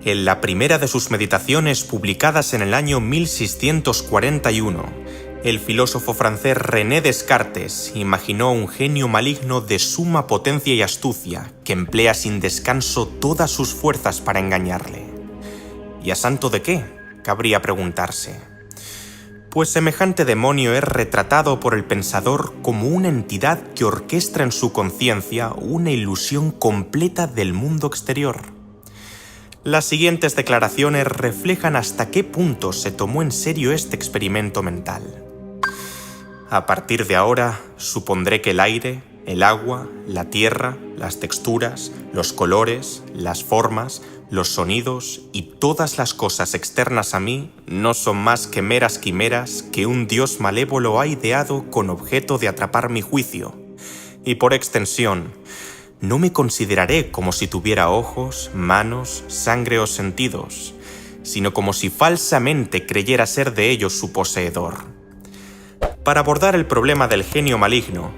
En la primera de sus meditaciones, publicadas en el año 1641, el filósofo francés René Descartes imaginó un genio maligno de suma potencia y astucia que emplea sin descanso todas sus fuerzas para engañarle. ¿Y a santo de qué?, cabría preguntarse. Pues semejante demonio es retratado por el pensador como una entidad que orquestra en su conciencia una ilusión completa del mundo exterior. Las siguientes declaraciones reflejan hasta qué punto se tomó en serio este experimento mental. A partir de ahora, supondré que el aire, el agua, la tierra, las texturas, los colores, las formas, los sonidos y todas las cosas externas a mí no son más que meras quimeras que un dios malévolo ha ideado con objeto de atrapar mi juicio. Y por extensión, no me consideraré como si tuviera ojos, manos, sangre o sentidos, sino como si falsamente creyera ser de ellos su poseedor. Para abordar el problema del genio maligno,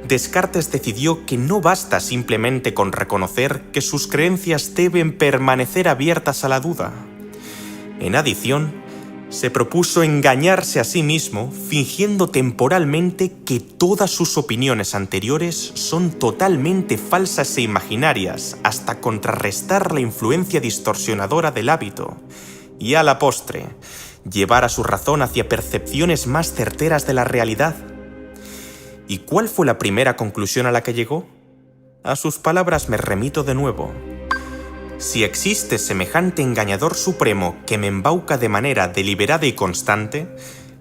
Descartes decidió que no basta simplemente con reconocer que sus creencias deben permanecer abiertas a la duda. En adición, se propuso engañarse a sí mismo fingiendo temporalmente que todas sus opiniones anteriores son totalmente falsas e imaginarias hasta contrarrestar la influencia distorsionadora del hábito y, a la postre, llevar a su razón hacia percepciones más certeras de la realidad. ¿Y cuál fue la primera conclusión a la que llegó? A sus palabras me remito de nuevo. Si existe semejante engañador supremo que me embauca de manera deliberada y constante,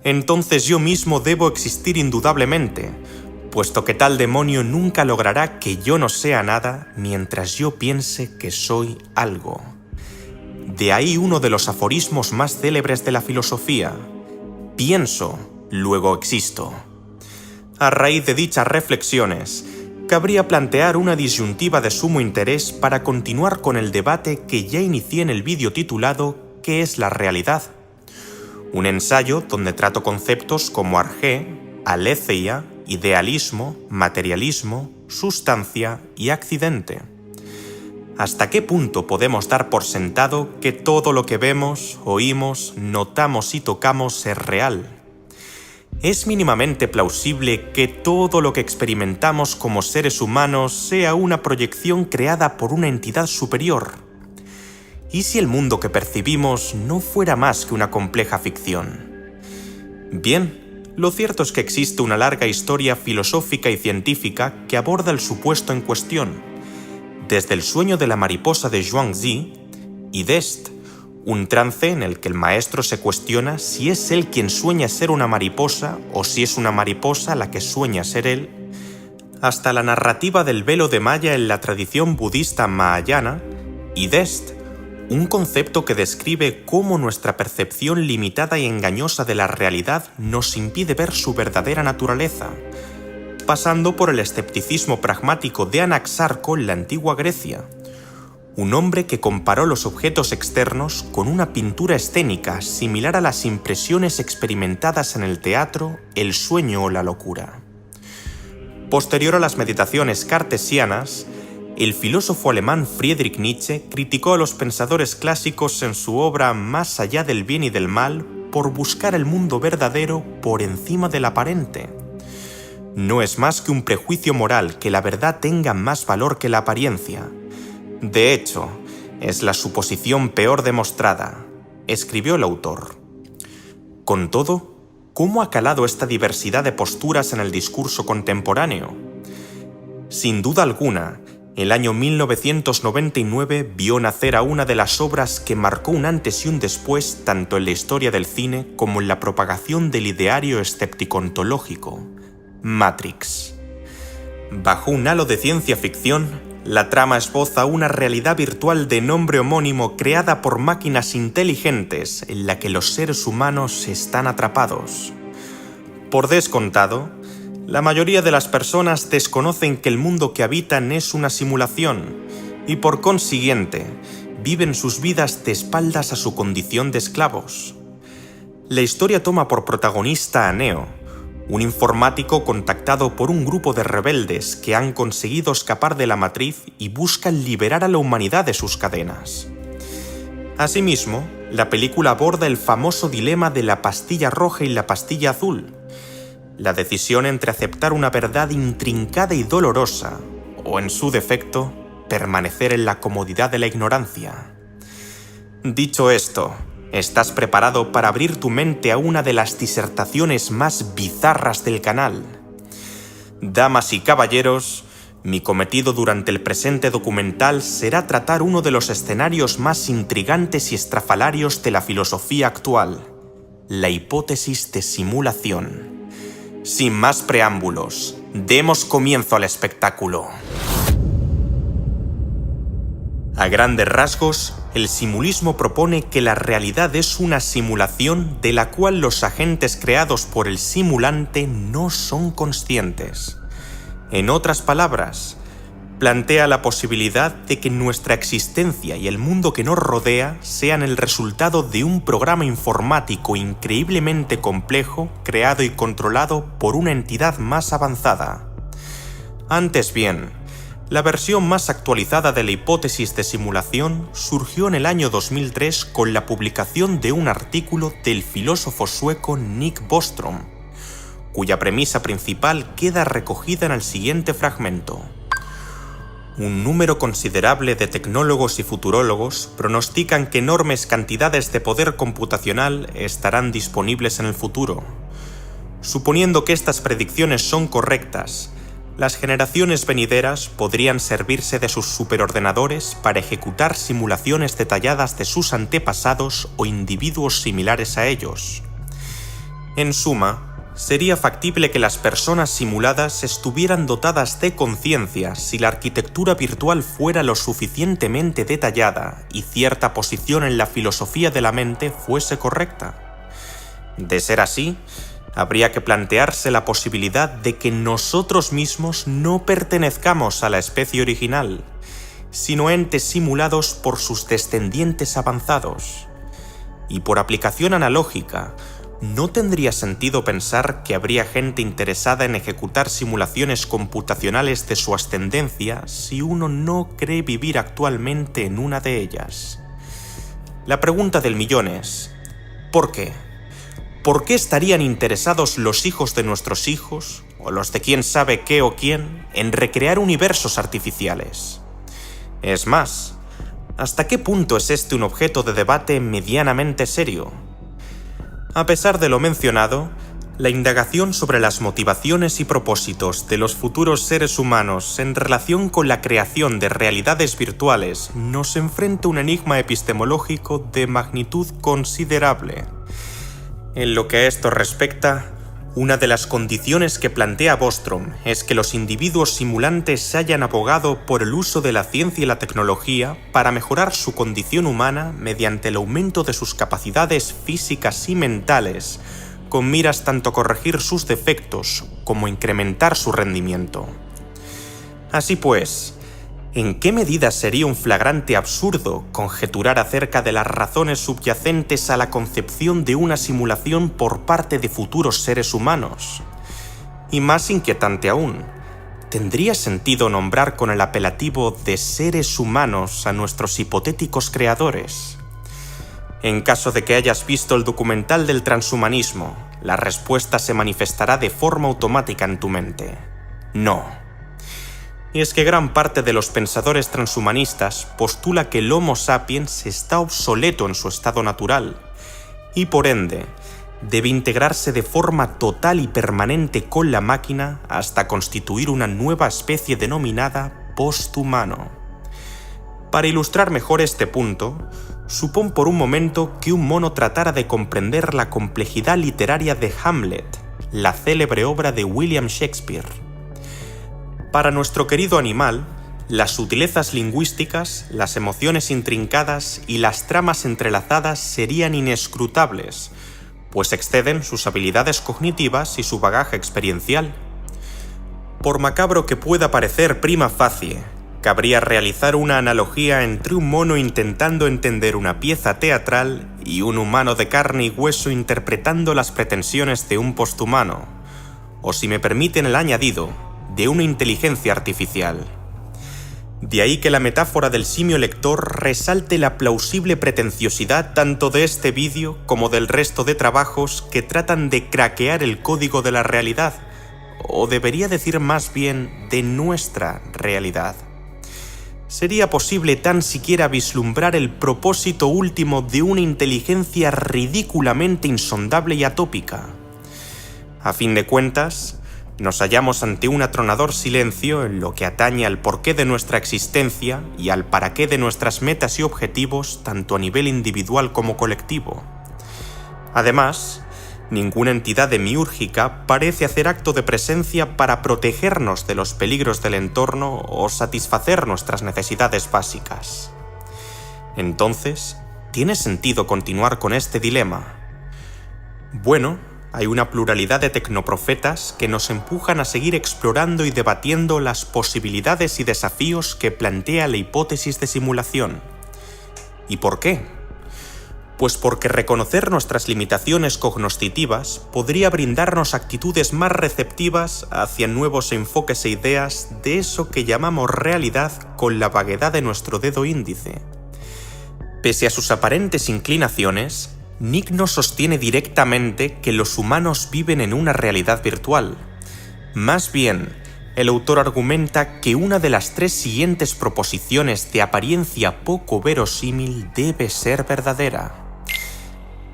entonces yo mismo debo existir indudablemente, puesto que tal demonio nunca logrará que yo no sea nada mientras yo piense que soy algo. De ahí uno de los aforismos más célebres de la filosofía: pienso, luego existo. A raíz de dichas reflexiones, cabría plantear una disyuntiva de sumo interés para continuar con el debate que ya inicié en el vídeo titulado ¿Qué es la realidad?, un ensayo donde trato conceptos como arjé, aletheia, idealismo, materialismo, sustancia y accidente. ¿Hasta qué punto podemos dar por sentado que todo lo que vemos, oímos, notamos y tocamos es real? ¿Es mínimamente plausible que todo lo que experimentamos como seres humanos sea una proyección creada por una entidad superior? ¿Y si el mundo que percibimos no fuera más que una compleja ficción? Bien, lo cierto es que existe una larga historia filosófica y científica que aborda el supuesto en cuestión, desde el sueño de la mariposa de Zhuangzi y Dest, un trance en el que el maestro se cuestiona si es él quien sueña ser una mariposa o si es una mariposa la que sueña ser él, hasta la narrativa del velo de Maya en la tradición budista mahayana, y Dest, un concepto que describe cómo nuestra percepción limitada y engañosa de la realidad nos impide ver su verdadera naturaleza, pasando por el escepticismo pragmático de Anaxarco en la antigua Grecia, un hombre que comparó los objetos externos con una pintura escénica similar a las impresiones experimentadas en el teatro, el sueño o la locura. Posterior a las meditaciones cartesianas, el filósofo alemán Friedrich Nietzsche criticó a los pensadores clásicos en su obra Más allá del bien y del mal por buscar el mundo verdadero por encima del aparente. No es más que un prejuicio moral que la verdad tenga más valor que la apariencia. De hecho, es la suposición peor demostrada, escribió el autor. Con todo, ¿cómo ha calado esta diversidad de posturas en el discurso contemporáneo? Sin duda alguna, el año 1999 vio nacer a una de las obras que marcó un antes y un después tanto en la historia del cine como en la propagación del ideario escéptico-ontológico, Matrix. Bajo un halo de ciencia ficción, la trama esboza una realidad virtual de nombre homónimo creada por máquinas inteligentes en la que los seres humanos están atrapados. Por descontado, la mayoría de las personas desconocen que el mundo que habitan es una simulación y por consiguiente viven sus vidas de espaldas a su condición de esclavos. La historia toma por protagonista a Neo, un informático contactado por un grupo de rebeldes que han conseguido escapar de la matriz y buscan liberar a la humanidad de sus cadenas. Asimismo, la película aborda el famoso dilema de la pastilla roja y la pastilla azul, la decisión entre aceptar una verdad intrincada y dolorosa, o en su defecto, permanecer en la comodidad de la ignorancia. Dicho esto, ¿estás preparado para abrir tu mente a una de las disertaciones más bizarras del canal? Damas y caballeros, mi cometido durante el presente documental será tratar uno de los escenarios más intrigantes y estrafalarios de la filosofía actual, la hipótesis de simulación. Sin más preámbulos, demos comienzo al espectáculo. A grandes rasgos, el simulismo propone que la realidad es una simulación de la cual los agentes creados por el simulante no son conscientes. En otras palabras, plantea la posibilidad de que nuestra existencia y el mundo que nos rodea sean el resultado de un programa informático increíblemente complejo creado y controlado por una entidad más avanzada. Antes bien, la versión más actualizada de la hipótesis de simulación surgió en el año 2003 con la publicación de un artículo del filósofo sueco Nick Bostrom, cuya premisa principal queda recogida en el siguiente fragmento. Un número considerable de tecnólogos y futurólogos pronostican que enormes cantidades de poder computacional estarán disponibles en el futuro. Suponiendo que estas predicciones son correctas, las generaciones venideras podrían servirse de sus superordenadores para ejecutar simulaciones detalladas de sus antepasados o individuos similares a ellos. En suma, sería factible que las personas simuladas estuvieran dotadas de conciencia si la arquitectura virtual fuera lo suficientemente detallada y cierta posición en la filosofía de la mente fuese correcta. De ser así, habría que plantearse la posibilidad de que nosotros mismos no pertenezcamos a la especie original, sino entes simulados por sus descendientes avanzados. Y por aplicación analógica, ¿no tendría sentido pensar que habría gente interesada en ejecutar simulaciones computacionales de su ascendencia si uno no cree vivir actualmente en una de ellas? La pregunta del millón es: ¿por qué? ¿Por qué estarían interesados los hijos de nuestros hijos, o los de quién sabe qué o quién, en recrear universos artificiales? Es más, ¿hasta qué punto es este un objeto de debate medianamente serio? A pesar de lo mencionado, la indagación sobre las motivaciones y propósitos de los futuros seres humanos en relación con la creación de realidades virtuales nos enfrenta a un enigma epistemológico de magnitud considerable. En lo que a esto respecta, una de las condiciones que plantea Bostrom es que los individuos simulantes hayan abogado por el uso de la ciencia y la tecnología para mejorar su condición humana mediante el aumento de sus capacidades físicas y mentales, con miras tanto a corregir sus defectos como a incrementar su rendimiento. Así pues, ¿en qué medida sería un flagrante absurdo conjeturar acerca de las razones subyacentes a la concepción de una simulación por parte de futuros seres humanos? Y más inquietante aún, ¿tendría sentido nombrar con el apelativo de seres humanos a nuestros hipotéticos creadores? En caso de que hayas visto el documental del transhumanismo, la respuesta se manifestará de forma automática en tu mente: no. Y es que gran parte de los pensadores transhumanistas postula que el Homo sapiens está obsoleto en su estado natural y por ende debe integrarse de forma total y permanente con la máquina hasta constituir una nueva especie denominada posthumano. Para ilustrar mejor este punto, supón por un momento que un mono tratara de comprender la complejidad literaria de Hamlet, la célebre obra de William Shakespeare. Para nuestro querido animal, las sutilezas lingüísticas, las emociones intrincadas y las tramas entrelazadas serían inescrutables, pues exceden sus habilidades cognitivas y su bagaje experiencial. Por macabro que pueda parecer prima facie, cabría realizar una analogía entre un mono intentando entender una pieza teatral y un humano de carne y hueso interpretando las pretensiones de un posthumano, o si me permiten el añadido, de una inteligencia artificial. De ahí que la metáfora del simio lector resalte la plausible pretenciosidad tanto de este vídeo como del resto de trabajos que tratan de craquear el código de la realidad, o debería decir más bien de nuestra realidad. ¿Sería posible tan siquiera vislumbrar el propósito último de una inteligencia ridículamente insondable y atópica? A fin de cuentas, nos hallamos ante un atronador silencio en lo que atañe al porqué de nuestra existencia y al para qué de nuestras metas y objetivos, tanto a nivel individual como colectivo. Además, ninguna entidad demiúrgica parece hacer acto de presencia para protegernos de los peligros del entorno o satisfacer nuestras necesidades básicas. Entonces, ¿tiene sentido continuar con este dilema? Bueno, hay una pluralidad de tecnoprofetas que nos empujan a seguir explorando y debatiendo las posibilidades y desafíos que plantea la hipótesis de simulación. ¿Y por qué? Pues porque reconocer nuestras limitaciones cognoscitivas podría brindarnos actitudes más receptivas hacia nuevos enfoques e ideas de eso que llamamos realidad con la vaguedad de nuestro dedo índice. Pese a sus aparentes inclinaciones, Nick no sostiene directamente que los humanos viven en una realidad virtual. Más bien, el autor argumenta que una de las tres siguientes proposiciones de apariencia poco verosímil debe ser verdadera.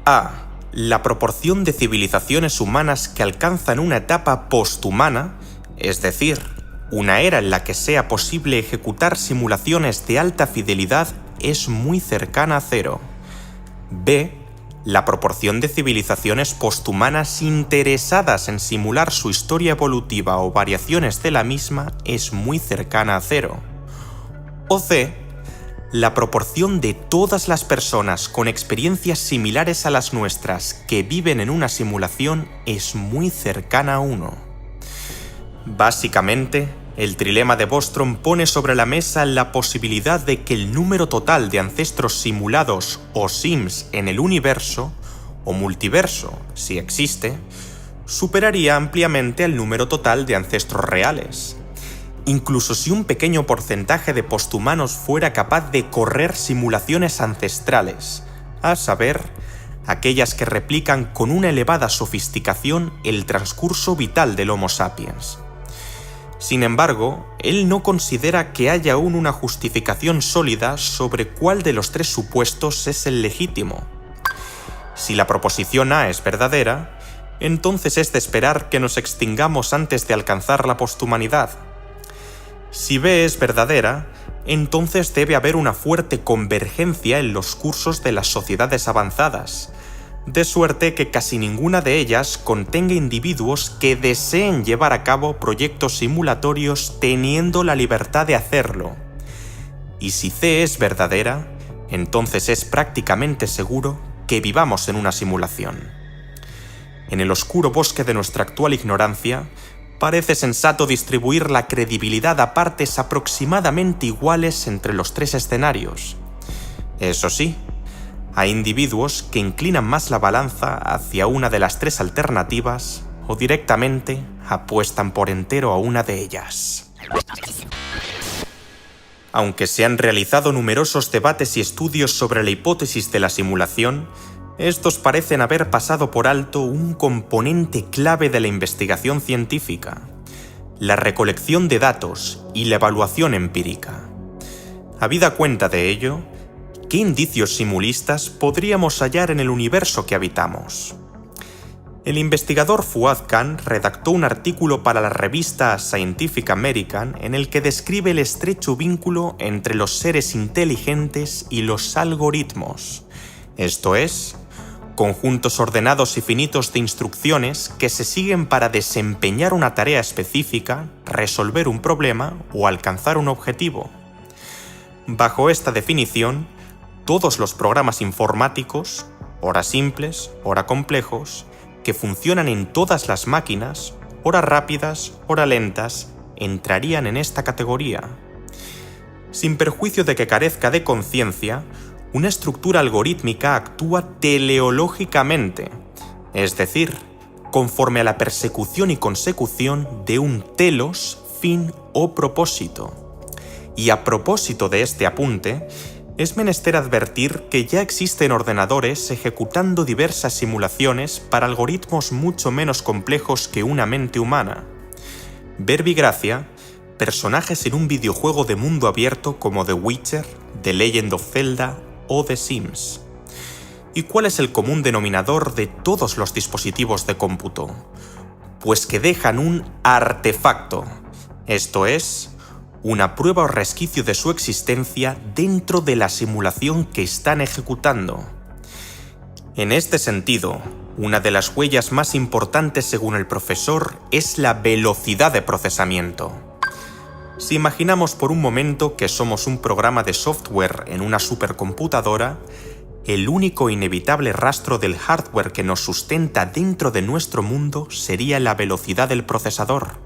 A. La proporción de civilizaciones humanas que alcanzan una etapa posthumana, es decir, una era en la que sea posible ejecutar simulaciones de alta fidelidad, es muy cercana a cero. B. La proporción de civilizaciones posthumanas interesadas en simular su historia evolutiva o variaciones de la misma es muy cercana a cero. O C. La proporción de todas las personas con experiencias similares a las nuestras que viven en una simulación es muy cercana a 1. Básicamente, el trilema de Bostrom pone sobre la mesa la posibilidad de que el número total de ancestros simulados o sims en el universo, o multiverso, si existe, superaría ampliamente el número total de ancestros reales. Incluso si un pequeño porcentaje de posthumanos fuera capaz de correr simulaciones ancestrales, a saber, aquellas que replican con una elevada sofisticación el transcurso vital del Homo sapiens. Sin embargo, él no considera que haya aún una justificación sólida sobre cuál de los tres supuestos es el legítimo. Si la proposición A es verdadera, entonces es de esperar que nos extingamos antes de alcanzar la posthumanidad. Si B es verdadera, entonces debe haber una fuerte convergencia en los cursos de las sociedades avanzadas, de suerte que casi ninguna de ellas contenga individuos que deseen llevar a cabo proyectos simulatorios teniendo la libertad de hacerlo. Y si C es verdadera, entonces es prácticamente seguro que vivamos en una simulación. En el oscuro bosque de nuestra actual ignorancia, parece sensato distribuir la credibilidad a partes aproximadamente iguales entre los tres escenarios. Eso sí, hay individuos que inclinan más la balanza hacia una de las tres alternativas o directamente apuestan por entero a una de ellas. Aunque se han realizado numerosos debates y estudios sobre la hipótesis de la simulación, estos parecen haber pasado por alto un componente clave de la investigación científica: la recolección de datos y la evaluación empírica. Habida cuenta de ello, ¿qué indicios simulistas podríamos hallar en el universo que habitamos? El investigador Fuad Khan redactó un artículo para la revista Scientific American en el que describe el estrecho vínculo entre los seres inteligentes y los algoritmos, esto es, conjuntos ordenados y finitos de instrucciones que se siguen para desempeñar una tarea específica, resolver un problema o alcanzar un objetivo. Bajo esta definición, todos los programas informáticos, ora simples, ora complejos, que funcionan en todas las máquinas, ora rápidas, ora lentas, entrarían en esta categoría. Sin perjuicio de que carezca de conciencia, una estructura algorítmica actúa teleológicamente, es decir, conforme a la persecución y consecución de un telos, fin o propósito. Y a propósito de este apunte, es menester advertir que ya existen ordenadores ejecutando diversas simulaciones para algoritmos mucho menos complejos que una mente humana. Verbigracia, personajes en un videojuego de mundo abierto como The Witcher, The Legend of Zelda o The Sims. ¿Y cuál es el común denominador de todos los dispositivos de cómputo? Pues que dejan un artefacto, esto es, una prueba o resquicio de su existencia dentro de la simulación que están ejecutando. En este sentido, una de las huellas más importantes según el profesor es la velocidad de procesamiento. Si imaginamos por un momento que somos un programa de software en una supercomputadora, el único inevitable rastro del hardware que nos sustenta dentro de nuestro mundo sería la velocidad del procesador.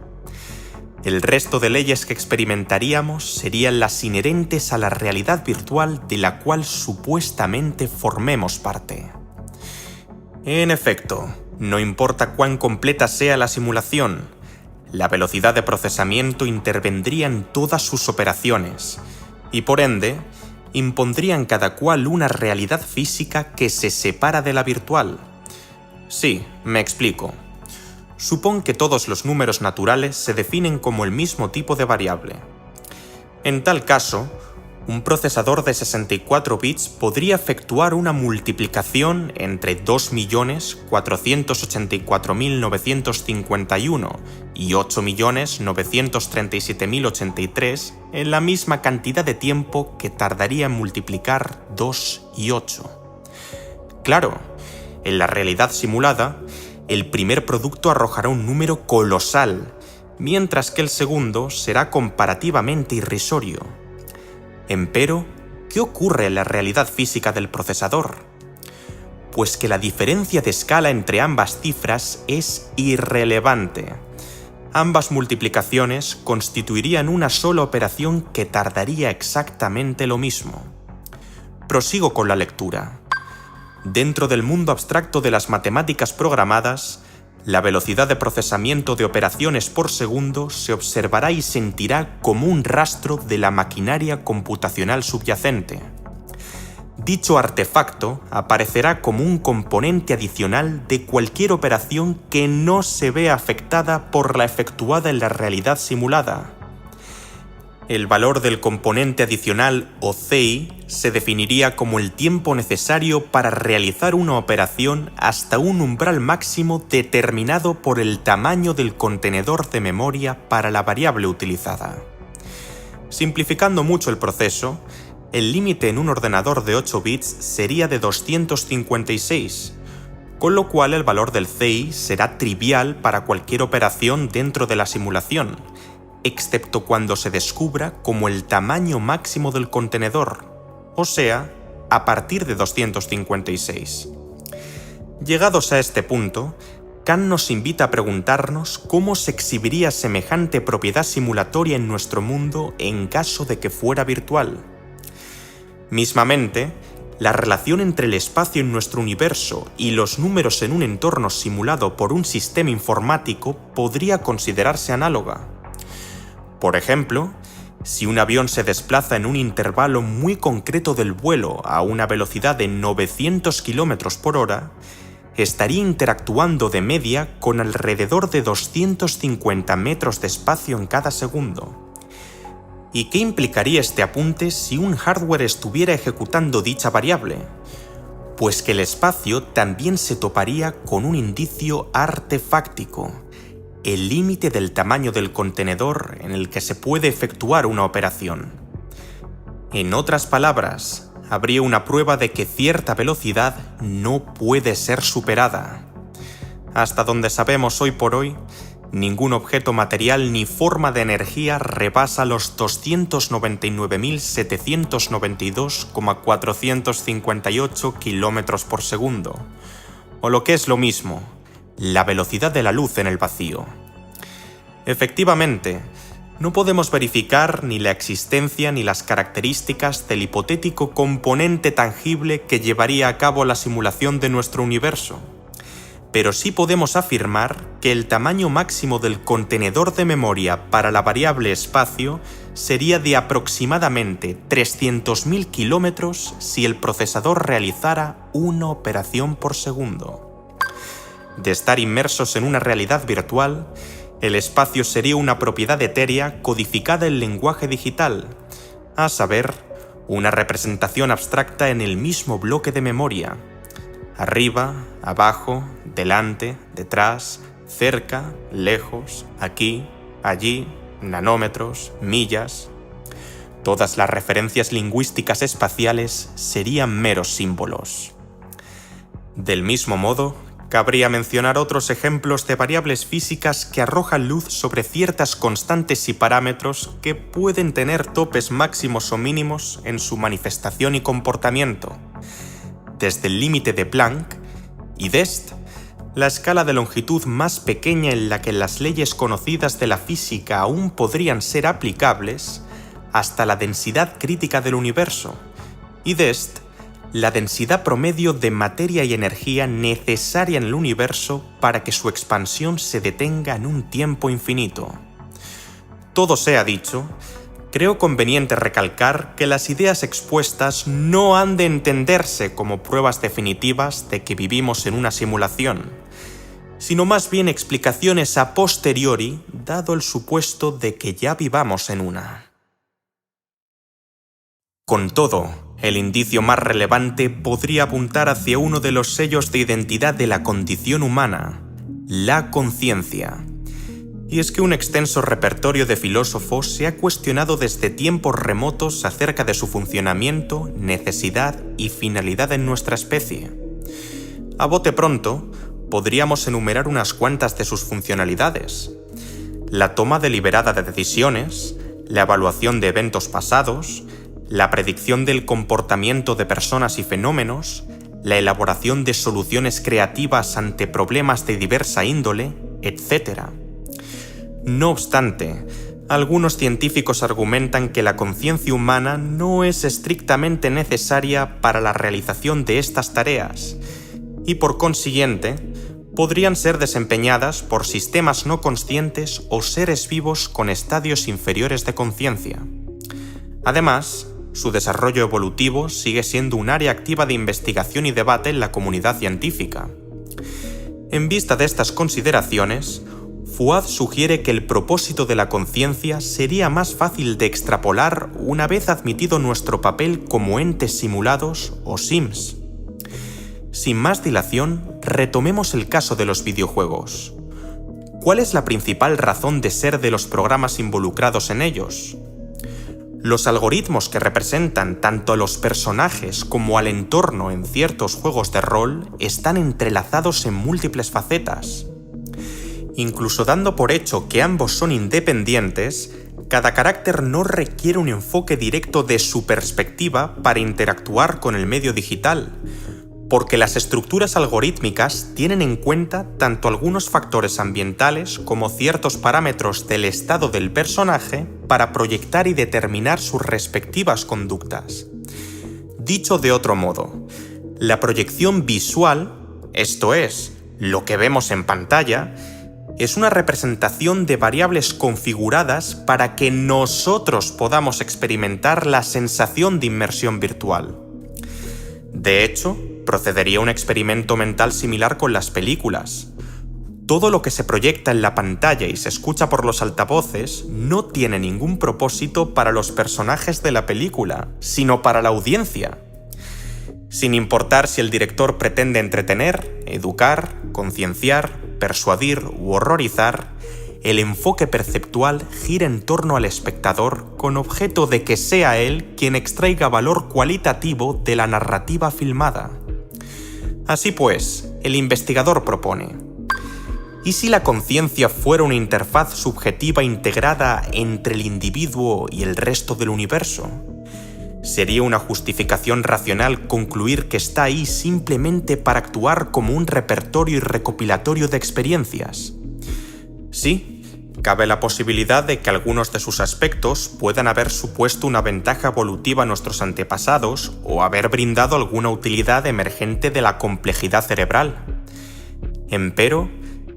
El resto de leyes que experimentaríamos serían las inherentes a la realidad virtual de la cual supuestamente formemos parte. En efecto, no importa cuán completa sea la simulación, la velocidad de procesamiento intervendría en todas sus operaciones y, por ende, impondría en cada cual una realidad física que se separa de la virtual. Sí, me explico. Supón que todos los números naturales se definen como el mismo tipo de variable. En tal caso, un procesador de 64 bits podría efectuar una multiplicación entre 2.484.951 y 8.937.083 en la misma cantidad de tiempo que tardaría en multiplicar 2 y 8. Claro, en la realidad simulada, el primer producto arrojará un número colosal, mientras que el segundo será comparativamente irrisorio. Empero, ¿qué ocurre en la realidad física del procesador? Pues que la diferencia de escala entre ambas cifras es irrelevante. Ambas multiplicaciones constituirían una sola operación que tardaría exactamente lo mismo. Prosigo con la lectura. Dentro del mundo abstracto de las matemáticas programadas, la velocidad de procesamiento de operaciones por segundo se observará y sentirá como un rastro de la maquinaria computacional subyacente. Dicho artefacto aparecerá como un componente adicional de cualquier operación que no se vea afectada por la efectuada en la realidad simulada. El valor del componente adicional o CI se definiría como el tiempo necesario para realizar una operación hasta un umbral máximo determinado por el tamaño del contenedor de memoria para la variable utilizada. Simplificando mucho el proceso, el límite en un ordenador de 8 bits sería de 256, con lo cual el valor del CI será trivial para cualquier operación dentro de la simulación, excepto cuando se descubra como el tamaño máximo del contenedor, o sea, a partir de 256. Llegados a este punto, Kant nos invita a preguntarnos cómo se exhibiría semejante propiedad simulatoria en nuestro mundo en caso de que fuera virtual. Mismamente, la relación entre el espacio en nuestro universo y los números en un entorno simulado por un sistema informático podría considerarse análoga. Por ejemplo, si un avión se desplaza en un intervalo muy concreto del vuelo a una velocidad de 900 km por hora, estaría interactuando de media con alrededor de 250 metros de espacio en cada segundo. ¿Y qué implicaría este apunte si un hardware estuviera ejecutando dicha variable? Pues que el espacio también se toparía con un indicio artefáctico, el límite del tamaño del contenedor en el que se puede efectuar una operación. En otras palabras, habría una prueba de que cierta velocidad no puede ser superada. Hasta donde sabemos hoy por hoy, ningún objeto material ni forma de energía rebasa los 299.792,458 km por segundo, o lo que es lo mismo, la velocidad de la luz en el vacío. Efectivamente, no podemos verificar ni la existencia ni las características del hipotético componente tangible que llevaría a cabo la simulación de nuestro universo, pero sí podemos afirmar que el tamaño máximo del contenedor de memoria para la variable espacio sería de aproximadamente 300.000 kilómetros si el procesador realizara una operación por segundo. De estar inmersos en una realidad virtual, el espacio sería una propiedad etérea codificada en lenguaje digital, a saber, una representación abstracta en el mismo bloque de memoria. Arriba, abajo, delante, detrás, cerca, lejos, aquí, allí, nanómetros, millas. Todas las referencias lingüísticas espaciales serían meros símbolos. Del mismo modo, cabría mencionar otros ejemplos de variables físicas que arrojan luz sobre ciertas constantes y parámetros que pueden tener topes máximos o mínimos en su manifestación y comportamiento. Desde el límite de Planck y D'Est, la escala de longitud más pequeña en la que las leyes conocidas de la física aún podrían ser aplicables, hasta la densidad crítica del universo, y D'Est, la densidad promedio de materia y energía necesaria en el universo para que su expansión se detenga en un tiempo infinito. Todo sea dicho, creo conveniente recalcar que las ideas expuestas no han de entenderse como pruebas definitivas de que vivimos en una simulación, sino más bien explicaciones a posteriori, dado el supuesto de que ya vivamos en una. Con todo, el indicio más relevante podría apuntar hacia uno de los sellos de identidad de la condición humana, la conciencia. Y es que un extenso repertorio de filósofos se ha cuestionado desde tiempos remotos acerca de su funcionamiento, necesidad y finalidad en nuestra especie. A bote pronto, podríamos enumerar unas cuantas de sus funcionalidades: la toma deliberada de decisiones, la evaluación de eventos pasados, la predicción del comportamiento de personas y fenómenos, la elaboración de soluciones creativas ante problemas de diversa índole, etc. No obstante, algunos científicos argumentan que la conciencia humana no es estrictamente necesaria para la realización de estas tareas, y por consiguiente, podrían ser desempeñadas por sistemas no conscientes o seres vivos con estadios inferiores de conciencia. Además, su desarrollo evolutivo sigue siendo un área activa de investigación y debate en la comunidad científica. En vista de estas consideraciones, Fuad sugiere que el propósito de la conciencia sería más fácil de extrapolar una vez admitido nuestro papel como entes simulados o sims. Sin más dilación, retomemos el caso de los videojuegos. ¿Cuál es la principal razón de ser de los programas involucrados en ellos? Los algoritmos que representan tanto a los personajes como al entorno en ciertos juegos de rol están entrelazados en múltiples facetas. Incluso dando por hecho que ambos son independientes, cada carácter no requiere un enfoque directo de su perspectiva para interactuar con el medio digital, porque las estructuras algorítmicas tienen en cuenta tanto algunos factores ambientales como ciertos parámetros del estado del personaje para proyectar y determinar sus respectivas conductas. Dicho de otro modo, la proyección visual, esto es, lo que vemos en pantalla, es una representación de variables configuradas para que nosotros podamos experimentar la sensación de inmersión virtual. De hecho, procedería un experimento mental similar con las películas. Todo lo que se proyecta en la pantalla y se escucha por los altavoces no tiene ningún propósito para los personajes de la película, sino para la audiencia. Sin importar si el director pretende entretener, educar, concienciar, persuadir u horrorizar, el enfoque perceptual gira en torno al espectador con objeto de que sea él quien extraiga valor cualitativo de la narrativa filmada. Así pues, el investigador propone: ¿y si la conciencia fuera una interfaz subjetiva integrada entre el individuo y el resto del universo? ¿Sería una justificación racional concluir que está ahí simplemente para actuar como un repertorio y recopilatorio de experiencias? Sí, cabe la posibilidad de que algunos de sus aspectos puedan haber supuesto una ventaja evolutiva a nuestros antepasados o haber brindado alguna utilidad emergente de la complejidad cerebral. Empero,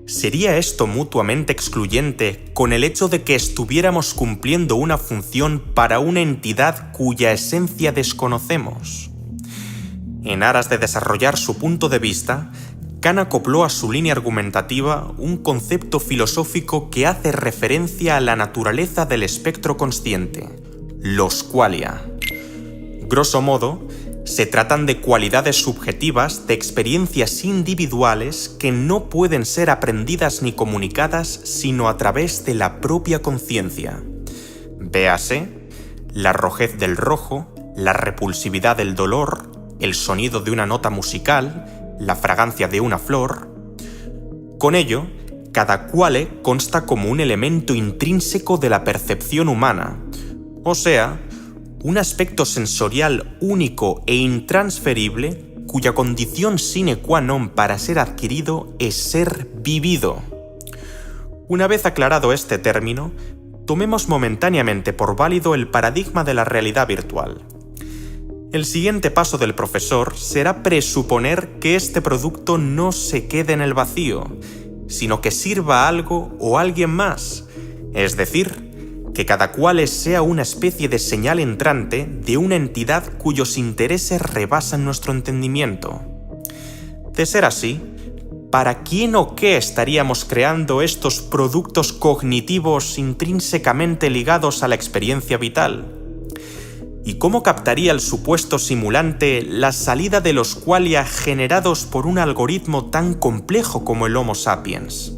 ¿sería esto mutuamente excluyente con el hecho de que estuviéramos cumpliendo una función para una entidad cuya esencia desconocemos? En aras de desarrollar su punto de vista, Kant acopló a su línea argumentativa un concepto filosófico que hace referencia a la naturaleza del espectro consciente, los qualia. Grosso modo, se tratan de cualidades subjetivas de experiencias individuales que no pueden ser aprendidas ni comunicadas sino a través de la propia conciencia. Véase, la rojez del rojo, la repulsividad del dolor, el sonido de una nota musical, la fragancia de una flor. Con ello, cada quale consta como un elemento intrínseco de la percepción humana, o sea, un aspecto sensorial único e intransferible cuya condición sine qua non para ser adquirido es ser vivido. Una vez aclarado este término, tomemos momentáneamente por válido el paradigma de la realidad virtual. El siguiente paso del profesor será presuponer que este producto no se quede en el vacío, sino que sirva a algo o a alguien más, es decir, que cada cual sea una especie de señal entrante de una entidad cuyos intereses rebasan nuestro entendimiento. De ser así, ¿para quién o qué estaríamos creando estos productos cognitivos intrínsecamente ligados a la experiencia vital? ¿Y cómo captaría el supuesto simulante la salida de los qualia generados por un algoritmo tan complejo como el Homo sapiens?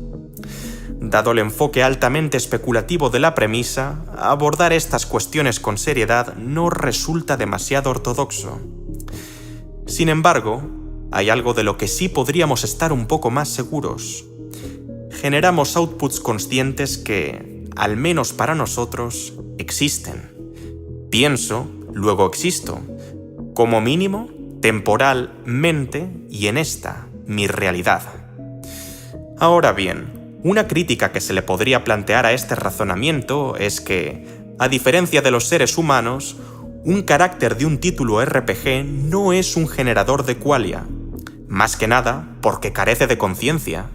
Dado el enfoque altamente especulativo de la premisa, abordar estas cuestiones con seriedad no resulta demasiado ortodoxo. Sin embargo, hay algo de lo que sí podríamos estar un poco más seguros. Generamos outputs conscientes que, al menos para nosotros, existen. Pienso, luego existo. Como mínimo, temporalmente y en esta, mi realidad. Ahora bien, una crítica que se le podría plantear a este razonamiento es que, a diferencia de los seres humanos, un carácter de un título RPG no es un generador de qualia, más que nada porque carece de conciencia.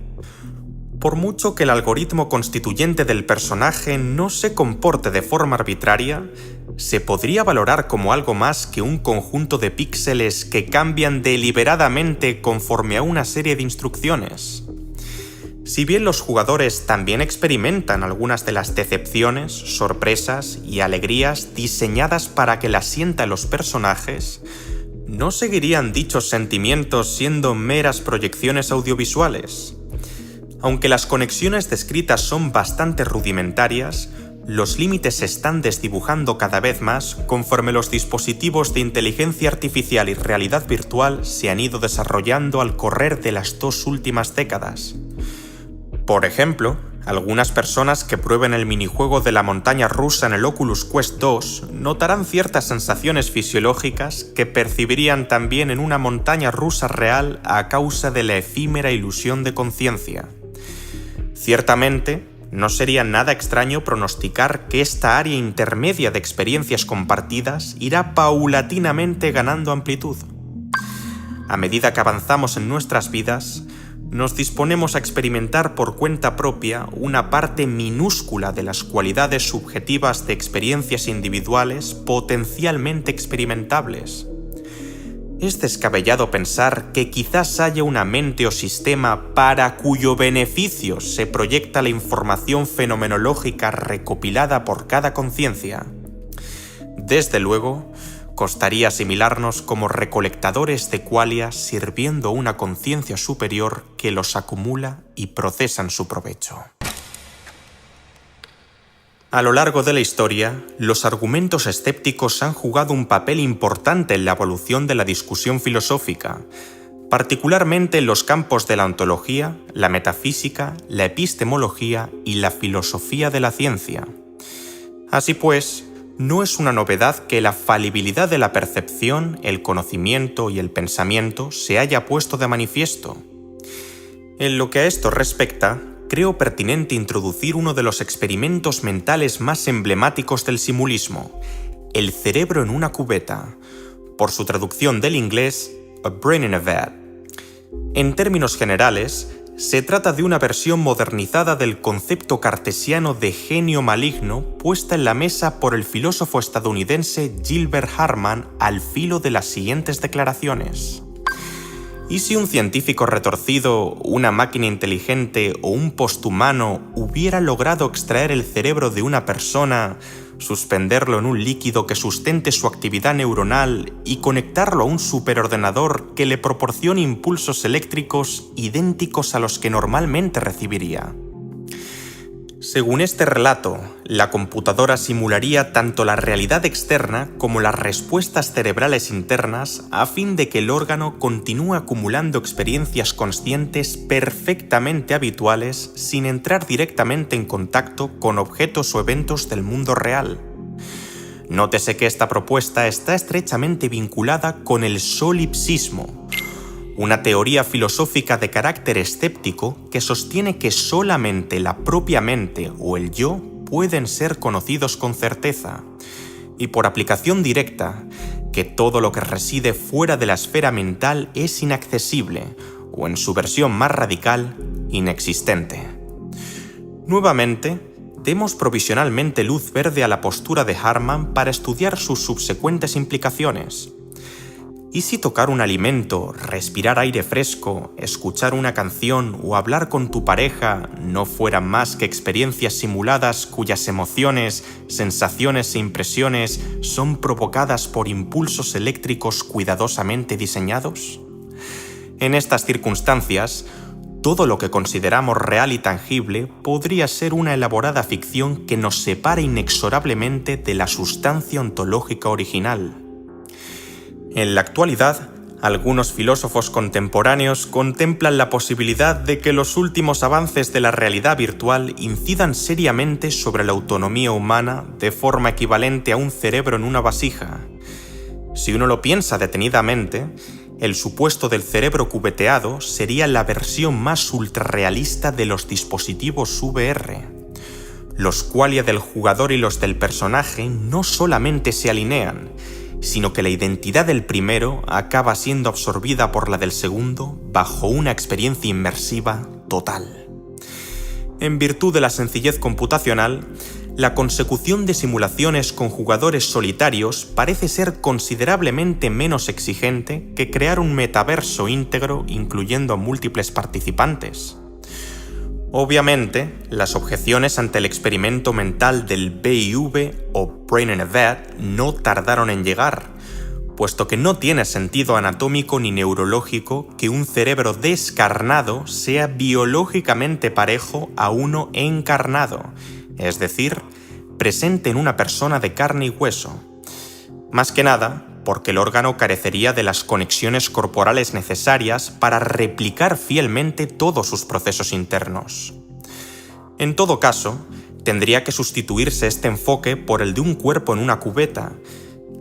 Por mucho que el algoritmo constituyente del personaje no se comporte de forma arbitraria, se podría valorar como algo más que un conjunto de píxeles que cambian deliberadamente conforme a una serie de instrucciones. Si bien los jugadores también experimentan algunas de las decepciones, sorpresas y alegrías diseñadas para que las sientan los personajes, ¿no seguirían dichos sentimientos siendo meras proyecciones audiovisuales? Aunque las conexiones descritas son bastante rudimentarias, los límites se están desdibujando cada vez más conforme los dispositivos de inteligencia artificial y realidad virtual se han ido desarrollando al correr de las 2 últimas décadas. Por ejemplo, algunas personas que prueben el minijuego de la montaña rusa en el Oculus Quest 2 notarán ciertas sensaciones fisiológicas que percibirían también en una montaña rusa real a causa de la efímera ilusión de conciencia. Ciertamente, no sería nada extraño pronosticar que esta área intermedia de experiencias compartidas irá paulatinamente ganando amplitud. A medida que avanzamos en nuestras vidas, nos disponemos a experimentar por cuenta propia una parte minúscula de las cualidades subjetivas de experiencias individuales potencialmente experimentables. Es descabellado pensar que quizás haya una mente o sistema para cuyo beneficio se proyecta la información fenomenológica recopilada por cada conciencia. Desde luego, costaría asimilarnos como recolectadores de qualia sirviendo a una conciencia superior que los acumula y procesa en su provecho. A lo largo de la historia, los argumentos escépticos han jugado un papel importante en la evolución de la discusión filosófica, particularmente en los campos de la ontología, la metafísica, la epistemología y la filosofía de la ciencia. Así pues, no es una novedad que la falibilidad de la percepción, el conocimiento y el pensamiento se haya puesto de manifiesto. En lo que a esto respecta, creo pertinente introducir uno de los experimentos mentales más emblemáticos del simulismo, el cerebro en una cubeta, por su traducción del inglés, a brain in a vat. En términos generales, Se trata de una versión modernizada del concepto cartesiano de genio maligno puesta en la mesa por el filósofo estadounidense Gilbert Harman al filo de las siguientes declaraciones. ¿Y si un científico retorcido, una máquina inteligente o un posthumano hubiera logrado extraer el cerebro de una persona, suspenderlo en un líquido que sustente su actividad neuronal y conectarlo a un superordenador que le proporcione impulsos eléctricos idénticos a los que normalmente recibiría? Según este relato, la computadora simularía tanto la realidad externa como las respuestas cerebrales internas a fin de que el órgano continúe acumulando experiencias conscientes perfectamente habituales sin entrar directamente en contacto con objetos o eventos del mundo real. Nótese que esta propuesta está estrechamente vinculada con el solipsismo, una teoría filosófica de carácter escéptico que sostiene que solamente la propia mente o el yo pueden ser conocidos con certeza, y por aplicación directa, que todo lo que reside fuera de la esfera mental es inaccesible, o en su versión más radical, inexistente. Nuevamente, demos provisionalmente luz verde a la postura de Harman para estudiar sus subsecuentes implicaciones. ¿Y si tocar un alimento, respirar aire fresco, escuchar una canción o hablar con tu pareja no fueran más que experiencias simuladas cuyas emociones, sensaciones e impresiones son provocadas por impulsos eléctricos cuidadosamente diseñados? En estas circunstancias, todo lo que consideramos real y tangible podría ser una elaborada ficción que nos separa inexorablemente de la sustancia ontológica original. En la actualidad, algunos filósofos contemporáneos contemplan la posibilidad de que los últimos avances de la realidad virtual incidan seriamente sobre la autonomía humana de forma equivalente a un cerebro en una vasija. Si uno lo piensa detenidamente, el supuesto del cerebro cubeteado sería la versión más ultrarrealista de los dispositivos VR. Los qualia del jugador y los del personaje no solamente se alinean, sino que la identidad del primero acaba siendo absorbida por la del segundo bajo una experiencia inmersiva total. En virtud de la sencillez computacional, la consecución de simulaciones con jugadores solitarios parece ser considerablemente menos exigente que crear un metaverso íntegro incluyendo a múltiples participantes. Obviamente, las objeciones ante el experimento mental del BIV o Brain in a Vat no tardaron en llegar, puesto que no tiene sentido anatómico ni neurológico que un cerebro descarnado sea biológicamente parejo a uno encarnado, es decir, presente en una persona de carne y hueso. Más que nada, porque el órgano carecería de las conexiones corporales necesarias para replicar fielmente todos sus procesos internos. En todo caso, tendría que sustituirse este enfoque por el de un cuerpo en una cubeta,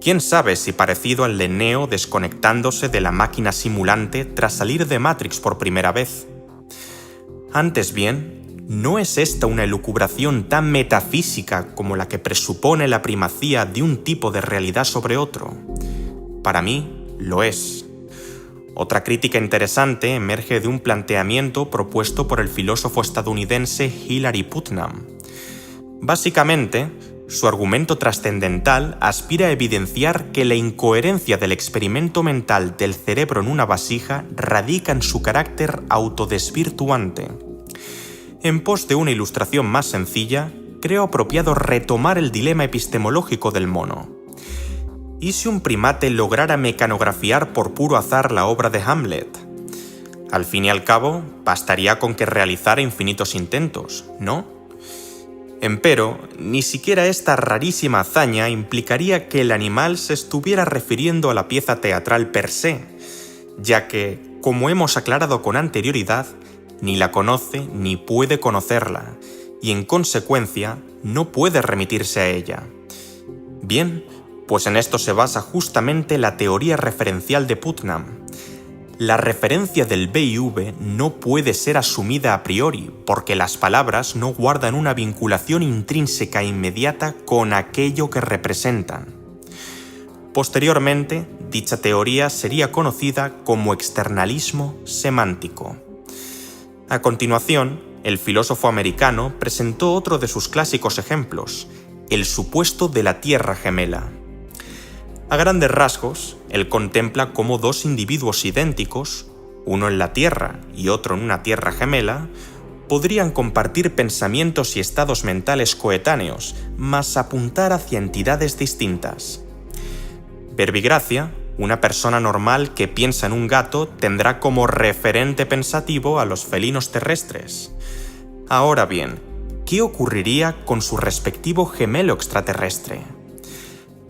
quién sabe si parecido al de Neo desconectándose de la máquina simulante tras salir de Matrix por primera vez. Antes bien, ¿no es esta una elucubración tan metafísica como la que presupone la primacía de un tipo de realidad sobre otro? Para mí, lo es. Otra crítica interesante emerge de un planteamiento propuesto por el filósofo estadounidense Hilary Putnam. Básicamente, su argumento trascendental aspira a evidenciar que la incoherencia del experimento mental del cerebro en una vasija radica en su carácter autodesvirtuante. En pos de una ilustración más sencilla, creo apropiado retomar el dilema epistemológico del mono. ¿Y si un primate lograra mecanografiar por puro azar la obra de Hamlet? Al fin y al cabo, bastaría con que realizara infinitos intentos, ¿no? Empero, ni siquiera esta rarísima hazaña implicaría que el animal se estuviera refiriendo a la pieza teatral per se, ya que, como hemos aclarado con anterioridad, ni la conoce ni puede conocerla, y en consecuencia no puede remitirse a ella. Bien, pues en esto se basa justamente la teoría referencial de Putnam. La referencia del BIV no puede ser asumida a priori, porque las palabras no guardan una vinculación intrínseca e inmediata con aquello que representan. Posteriormente, dicha teoría sería conocida como externalismo semántico. A continuación, el filósofo americano presentó otro de sus clásicos ejemplos, el supuesto de la Tierra gemela. A grandes rasgos, él contempla cómo dos individuos idénticos, uno en la Tierra y otro en una Tierra gemela, podrían compartir pensamientos y estados mentales coetáneos, mas apuntar hacia entidades distintas. Verbigracia, una persona normal que piensa en un gato, tendrá como referente pensativo a los felinos terrestres. Ahora bien, ¿qué ocurriría con su respectivo gemelo extraterrestre?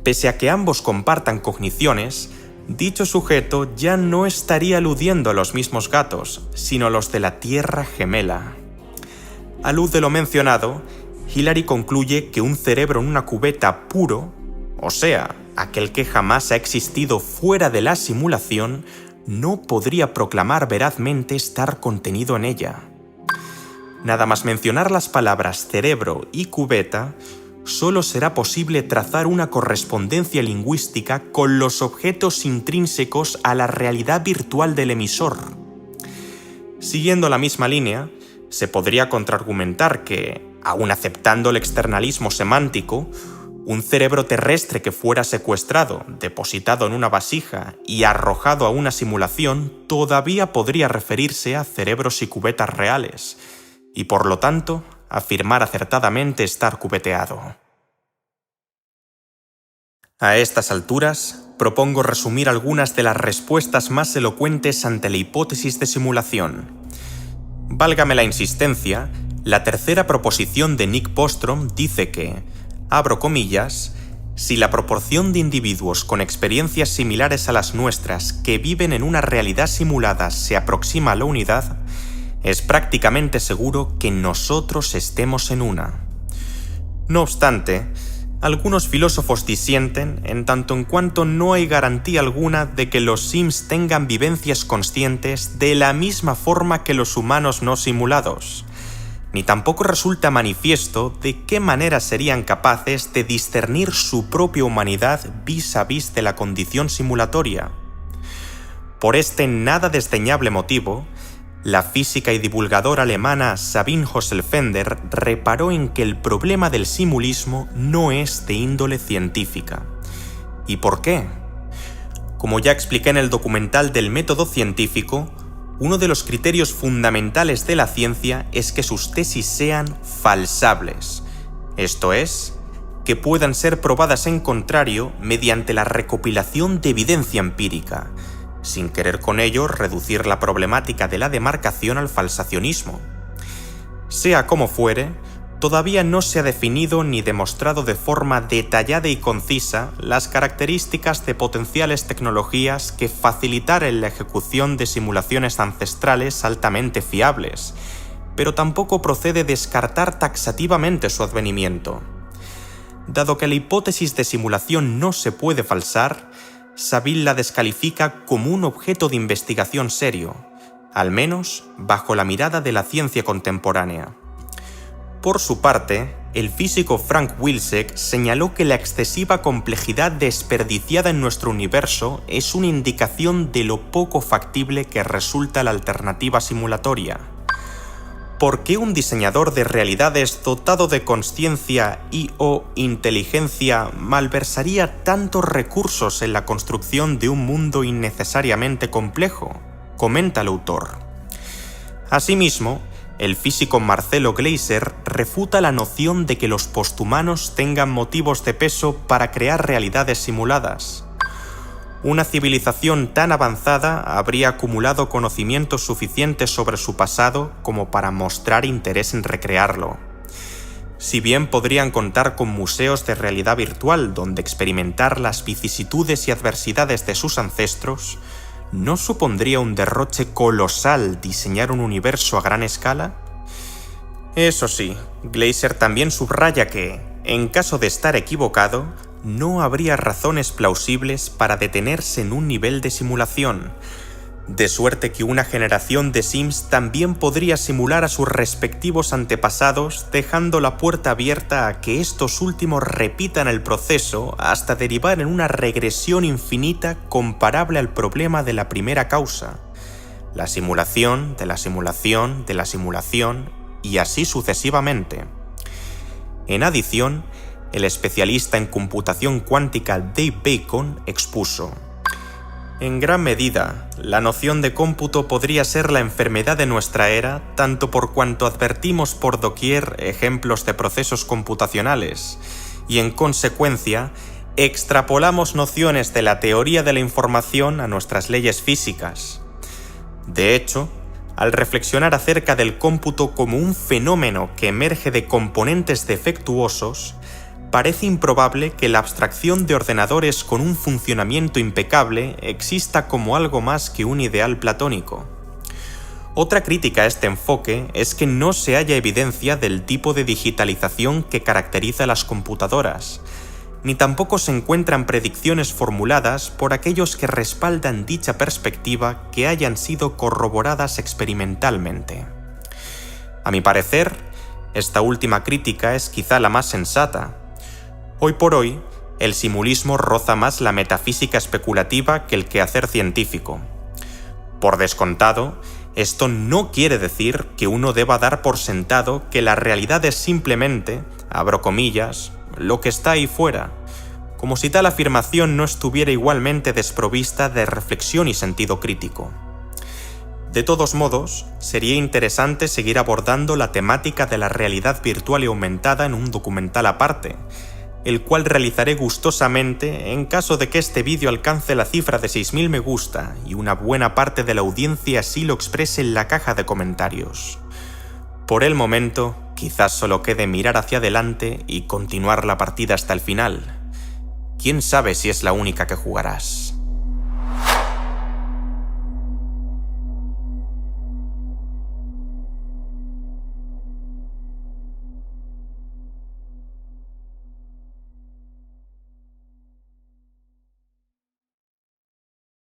Pese a que ambos compartan cogniciones, dicho sujeto ya no estaría aludiendo a los mismos gatos, sino a los de la Tierra gemela. A luz de lo mencionado, Hillary concluye que un cerebro en una cubeta puro, o sea, aquel que jamás ha existido fuera de la simulación, no podría proclamar verazmente estar contenido en ella. Nada más mencionar las palabras cerebro y cubeta, solo será posible trazar una correspondencia lingüística con los objetos intrínsecos a la realidad virtual del emisor. Siguiendo la misma línea, se podría contraargumentar que, aun aceptando el externalismo semántico, un cerebro terrestre que fuera secuestrado, depositado en una vasija y arrojado a una simulación todavía podría referirse a cerebros y cubetas reales, y por lo tanto, afirmar acertadamente estar cubeteado. A estas alturas, propongo resumir algunas de las respuestas más elocuentes ante la hipótesis de simulación. Válgame la insistencia, la tercera proposición de Nick Bostrom dice que, abro comillas, si la proporción de individuos con experiencias similares a las nuestras que viven en una realidad simulada se aproxima a la unidad, es prácticamente seguro que nosotros estemos en una. No obstante, algunos filósofos disienten en tanto en cuanto no hay garantía alguna de que los Sims tengan vivencias conscientes de la misma forma que los humanos no simulados, ni tampoco resulta manifiesto de qué manera serían capaces de discernir su propia humanidad vis a vis de la condición simulatoria. Por este nada desdeñable motivo, la física y divulgadora alemana Sabine Hosselfender reparó en que el problema del simulismo no es de índole científica. ¿Y por qué? Como ya expliqué en el documental del método científico, uno de los criterios fundamentales de la ciencia es que sus tesis sean falsables, esto es, que puedan ser probadas en contrario mediante la recopilación de evidencia empírica, sin querer con ello reducir la problemática de la demarcación al falsacionismo. Sea como fuere, todavía no se ha definido ni demostrado de forma detallada y concisa las características de potenciales tecnologías que facilitaran la ejecución de simulaciones ancestrales altamente fiables, pero tampoco procede descartar taxativamente su advenimiento. Dado que la hipótesis de simulación no se puede falsar, Sabine la descalifica como un objeto de investigación serio, al menos bajo la mirada de la ciencia contemporánea. Por su parte, el físico Frank Wilczek señaló que la excesiva complejidad desperdiciada en nuestro universo es una indicación de lo poco factible que resulta la alternativa simulatoria. ¿Por qué un diseñador de realidades dotado de consciencia y/o inteligencia malversaría tantos recursos en la construcción de un mundo innecesariamente complejo?, comenta el autor. Asimismo, el físico Marcelo Gleiser refuta la noción de que los posthumanos tengan motivos de peso para crear realidades simuladas. Una civilización tan avanzada habría acumulado conocimientos suficientes sobre su pasado como para mostrar interés en recrearlo. Si bien podrían contar con museos de realidad virtual donde experimentar las vicisitudes y adversidades de sus ancestros, ¿no supondría un derroche colosal diseñar un universo a gran escala? Eso sí, Gleiser también subraya que, en caso de estar equivocado, no habría razones plausibles para detenerse en un nivel de simulación, de suerte que una generación de Sims también podría simular a sus respectivos antepasados, dejando la puerta abierta a que estos últimos repitan el proceso hasta derivar en una regresión infinita comparable al problema de la primera causa, la simulación de la simulación de la simulación y así sucesivamente. En adición, el especialista en computación cuántica Dave Bacon expuso: en gran medida, la noción de cómputo podría ser la enfermedad de nuestra era, tanto por cuanto advertimos por doquier ejemplos de procesos computacionales, y en consecuencia, extrapolamos nociones de la teoría de la información a nuestras leyes físicas. De hecho, al reflexionar acerca del cómputo como un fenómeno que emerge de componentes defectuosos, parece improbable que la abstracción de ordenadores con un funcionamiento impecable exista como algo más que un ideal platónico. Otra crítica a este enfoque es que no se halla evidencia del tipo de digitalización que caracteriza a las computadoras, ni tampoco se encuentran predicciones formuladas por aquellos que respaldan dicha perspectiva que hayan sido corroboradas experimentalmente. A mi parecer, esta última crítica es quizá la más sensata. Hoy por hoy, el simulismo roza más la metafísica especulativa que el quehacer científico. Por descontado, esto no quiere decir que uno deba dar por sentado que la realidad es simplemente, abro comillas, lo que está ahí fuera, como si tal afirmación no estuviera igualmente desprovista de reflexión y sentido crítico. De todos modos, sería interesante seguir abordando la temática de la realidad virtual y aumentada en un documental aparte, el cual realizaré gustosamente en caso de que este vídeo alcance la cifra de 6.000 me gusta y una buena parte de la audiencia así lo exprese en la caja de comentarios. Por el momento, quizás solo quede mirar hacia adelante y continuar la partida hasta el final. ¿Quién sabe si es la única que jugarás?